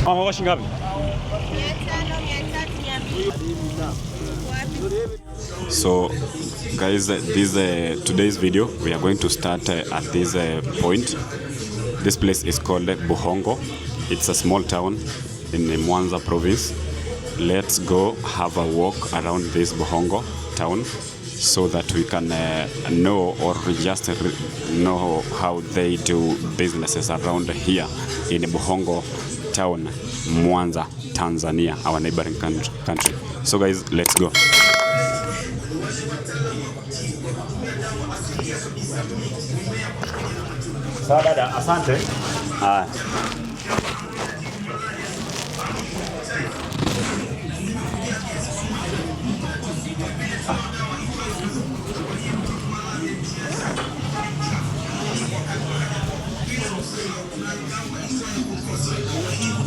Mama washi ngapi? So guys, this today's video we are going to start at this point. This place is called Buhongwa. It's a small town in the Mwanza province. Let's go have a walk around this Buhongwa town so that we can know or just know how they do businesses around here in Buhongwa town, Mwanza, Tanzania, our neighboring country. So guys, let's go. Sawa dada, asante.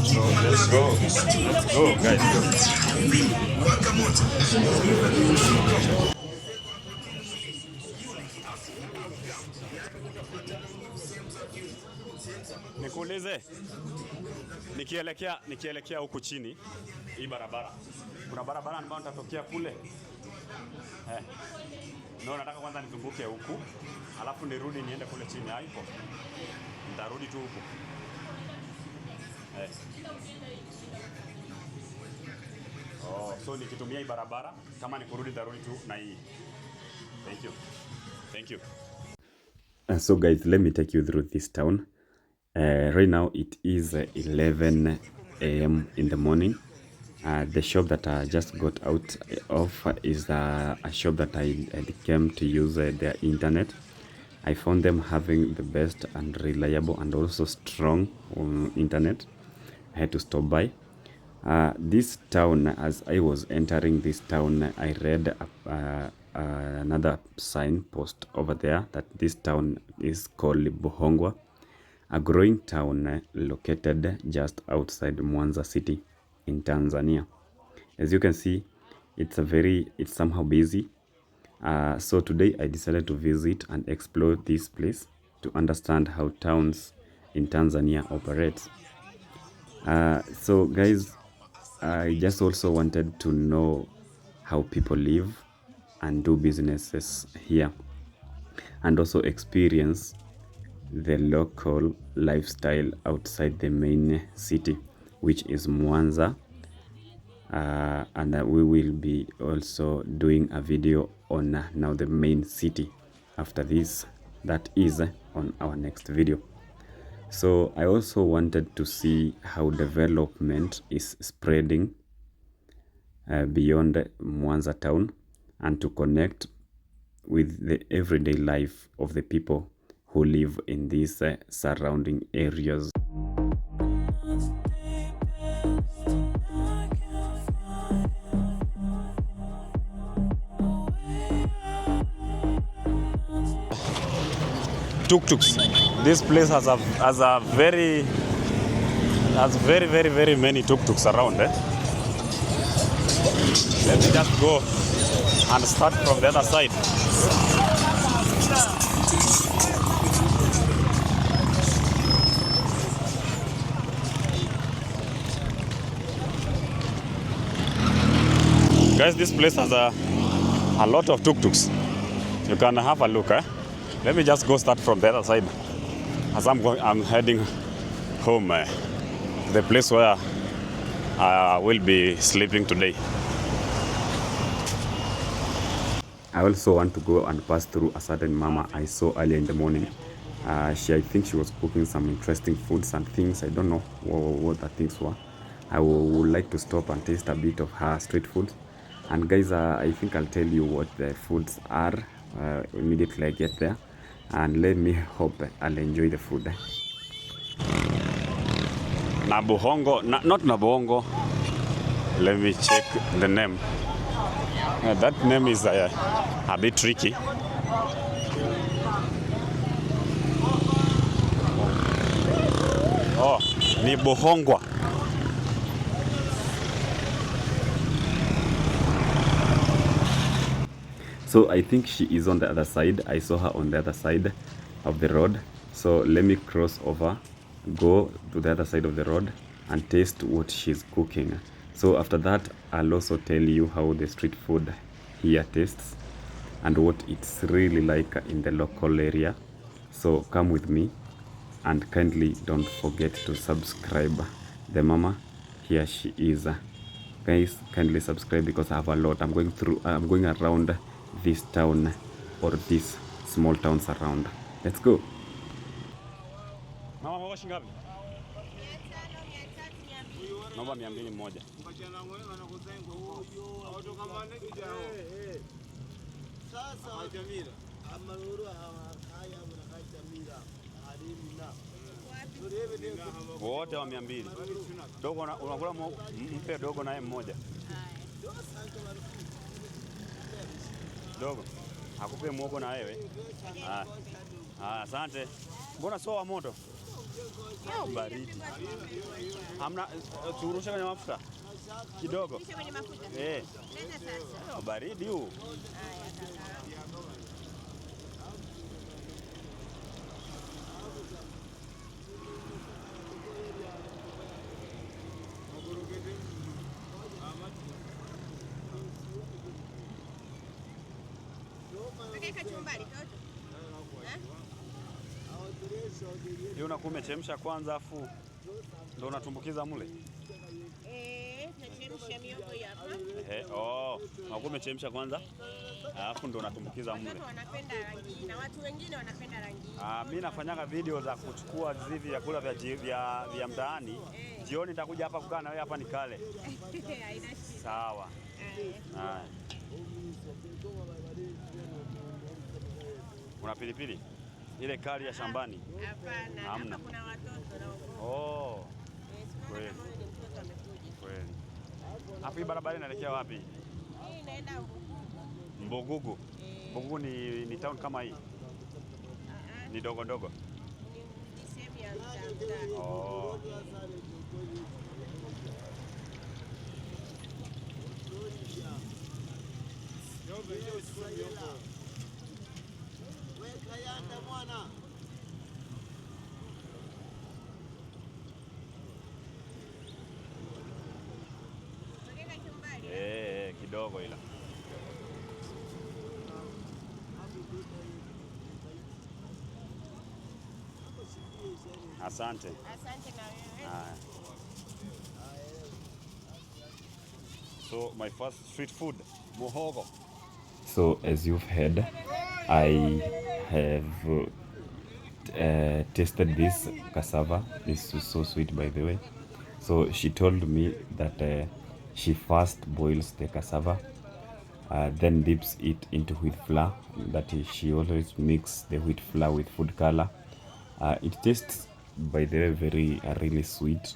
So let's go. Let's go, guys. Nikuulize, nikielekea huku chini hii barabara, kuna barabara ambayo nitatokea kule no, nataka kwanza nizunguke huku alafu nirudi niende kule chini. Haiko, nitarudi tu huku so nikitumia hii barabara, kama nikurudi nitarudi tu na hii. Thank you. So guys, let me take you through this town. Right now it is 11 a.m. in the morning. The shop that I just got out of is a shop that I came to use their internet. I found them having the best and reliable and also strong internet. I had to stop by. This town, as I was entering this town, I read another signpost over there that this town is called Buhongwa, a growing town located just outside Mwanza city in Tanzania. As you can see, it's somehow busy. So today I decided to visit and explore this place to understand how towns in Tanzania operate. So guys, I just also wanted to know how people live and do businesses here, and also experience the local lifestyle outside the main city, which is Mwanza. And we will be also doing a video on now the main city after this. That is on our next video. So I also wanted to see how development is spreading beyond Mwanza town, and to connect with the everyday life of the people who live in these surrounding areas. Tuk-tuks. This place has very many tuk-tuks around. Let me just go and start from the other side. Guys, this place has a lot of tuk-tuks. You can have a look. Let me just go start from the other side, as I'm heading home, the place where I will be sleeping today. I also want to go and pass through a certain mama I saw earlier in the morning. I think she was cooking some interesting foods and things. I don't know what the things were. I would like to stop and taste a bit of her street food. And guys, I think I'll tell you what the foods are immediately I get there. And let me hope I'll enjoy the food. Buhongwa, not Buhongwa. Let me check the name. That name is a bit tricky. Oh, ni Buhongwa. So I think she is on the other side. I saw her on the other side of the road. So let me cross over, go to the other side of the road and taste what she's cooking. So after that, I'll also tell you how the street food here tastes and what it's really like in the local area. So come with me and kindly don't forget to subscribe. The mama, here she is. Guys, kindly subscribe because I have a lot. I'm going around this town or these small towns around. Let's go. Mama, mama shingapi? Naomba 201. Wote wa 200. Dogo unakula mpe dogo naye mmoja. Dogo. Akupe muogo na wewe. Asante. Mbona sio wa moto? Baridi. Hamna turusha kwenye mafuta. Kidogo. Kwenye mafuta. Nenda sasa. Baridi huu. Hiyo unakuwa umechemsha kwanza afu ndio unatumbukiza mule? Tunachemsha miogo hapa. Unakuwa umechemsha kwanza alafu ndio unatumbukiza mule. Watu wanapenda rangi na watu wengine wanapenda rangi. Mimi nafanyaga video za kuchukua hivi vyakula vya mtaani. Jioni nitakuja hapa kukaa na wewe hapa nikale. Sawa. Una pilipili? Ile kali ya shambani? Hapana, hapa kuna watoto nao. Kweli. Kweli. Hapo hii barabara inaelekea wapi? Hii inaenda Mbogugu. Mbogugu ni town kama hii? Ni dogo dogo. Ni sehemu ya mtaa. Kidogo ila. Asante. Asante na wewe. So my first street food, Buhongwa. So as you've heard, I have tasted this cassava. This is so sweet, by the way. So she told me that she first boils the cassava, then dips it into wheat flour. That is, she always mix the wheat flour with food color. It tastes, by the way, really sweet.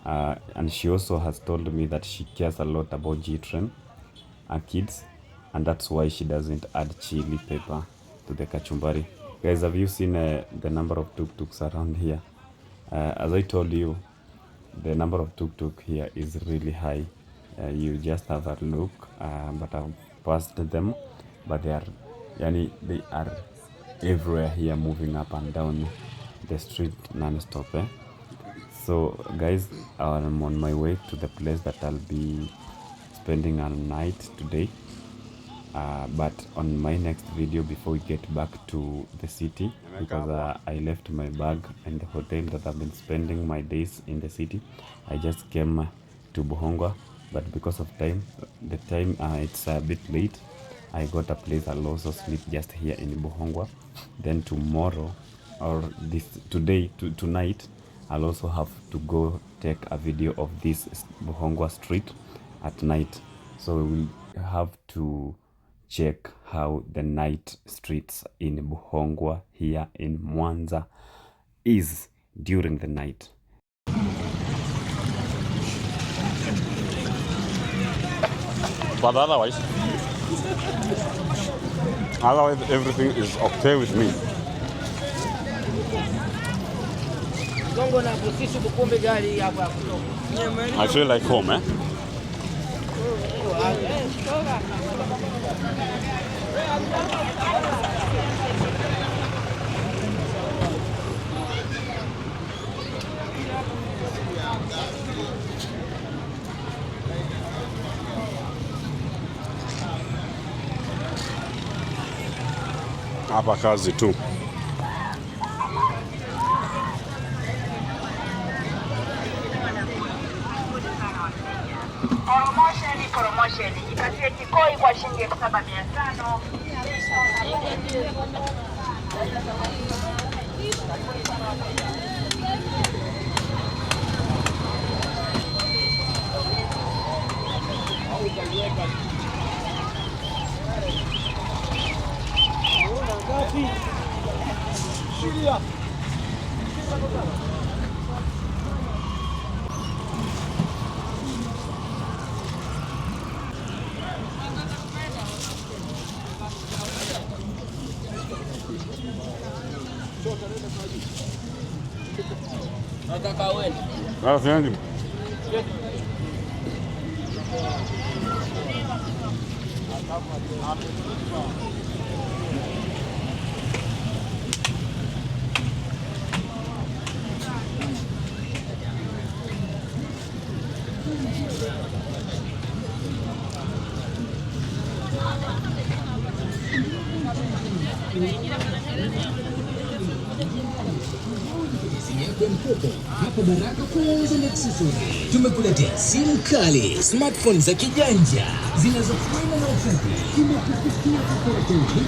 And she also has told me that she cares a lot about children, kids, and that's why she doesn't add chili pepper to the kachumbari. Guys, have you seen the number of tuk-tuks around here? As I told you, the number of tuk-tuk here is really high. You just have a look, but I've passed them, but they are everywhere here, moving up and down the street non-stop. So guys, I'm on my way to the place that I'll be spending a night today. But on my next video, before we get back to the city, because I left my bag in the hotel that I've been spending my days in the city. I just came to Buhongwa, but because of the time it's a bit late. I got a place. I'll also sleep just here in Buhongwa. Then tomorrow, or tonight, I'll also have to go take a video of this Buhongwa street at night. So we'll have to check how the night streets in Buhongwa here in Mwanza is during the night. But otherwise everything is okay with me. I feel like home, Hapa kazi tu. Promotion. Jipatie kikoi kwa shilingi 7,500. Hapa Baraka Phones and Accessories tumekuletea simu kali, smartphone za kijanja zinazokwenda na wakati. Tumekufikia popote ulipo.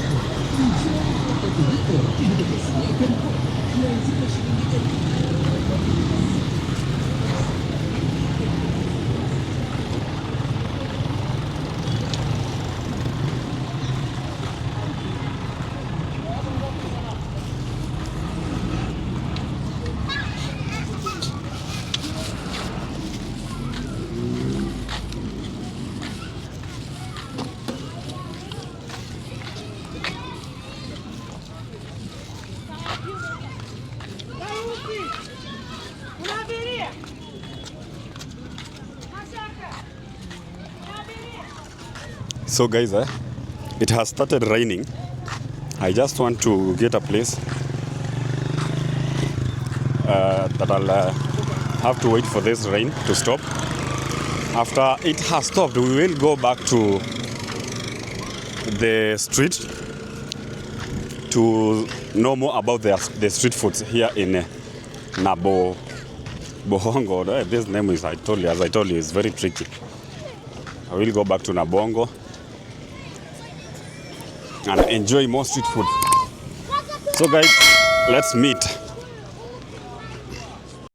So guys, it has started raining. I just want to get a place that I'll have to wait for this rain to stop. After it has stopped, we will go back to the street to know more about the street foods here in Buhongwa. This name is, as I told you, is very tricky. I will go back to Nabongo and enjoy more street food. So guys, let's meet.